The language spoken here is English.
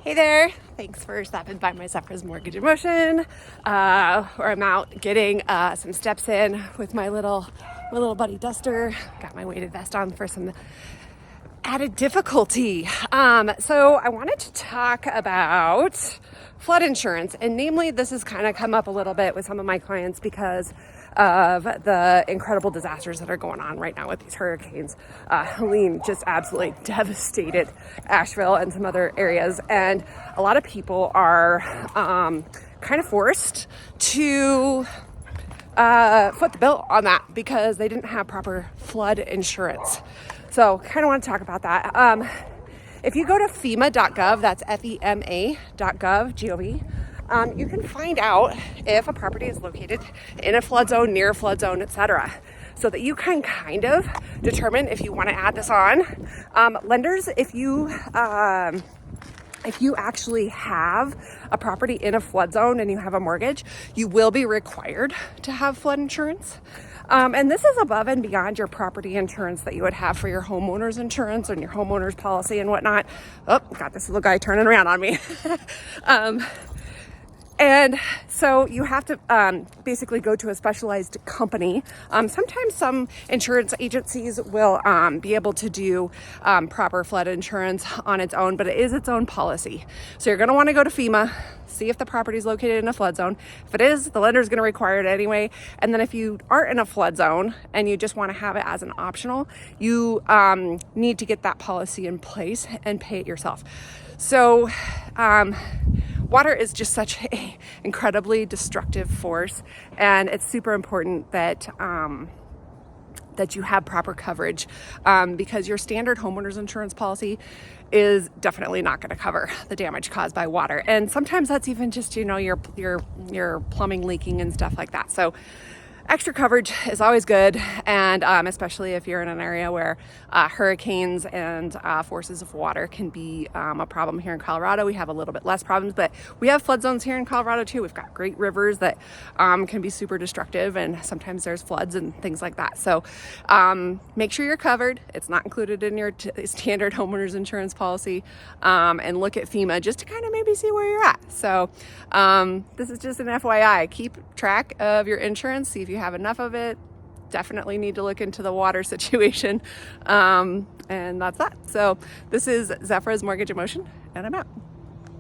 Hey there, thanks for stopping by my Zephyr's Mortgage in Motion, where I'm out getting some steps in with my little buddy Duster. Got my weighted vest on for some added difficulty. So I wanted to talk about flood insurance, and namely this has kind of come up a little bit with some of my clients because of the incredible disasters that are going on right now with these hurricanes. Helene just absolutely devastated Asheville and some other areas, and a lot of people are kind of forced to foot the bill on that because they didn't have proper flood insurance. So kind of want to talk about that. If you go to FEMA.gov, that's FEMA.gov, G-O-V, you can find out if a property is located in a flood zone, near a flood zone, etc., so that you can kind of determine if you want to add this on. Lenders, if you actually have a property in a flood zone and you have a mortgage, you will be required to have flood insurance. And this is above and beyond your property insurance that you would have for your homeowner's insurance and your homeowner's policy and whatnot. Oh, got this little guy turning around on me. And so you have to basically go to a specialized company. Sometimes some insurance agencies will be able to do proper flood insurance on its own, but it is its own policy. So you're going to want to go to FEMA, see if the property is located in a flood zone. If it is, the lender is going to require it anyway. And then if you aren't in a flood zone and you just want to have it as an optional, you need to get that policy in place and pay it yourself. So water is just such an incredibly destructive force, and it's super important that that you have proper coverage, because your standard homeowner's insurance policy is definitely not going to cover the damage caused by water. And sometimes that's even just, your plumbing leaking and stuff like that. So extra coverage is always good, and especially if you're in an area where hurricanes and forces of water can be a problem. Here in Colorado, we have a little bit less problems, but we have flood zones here in Colorado too. We've got great rivers that can be super destructive, and sometimes there's floods and things like that. So make sure you're covered. It's not included in your standard homeowner's insurance policy, and look at FEMA just to kind of maybe see where you're at. So this is just an FYI. Keep track of your insurance, see if you have enough of it. Definitely need to look into the water situation, and that's that. So this is Zephyr's Mortgage in Motion, and I'm out.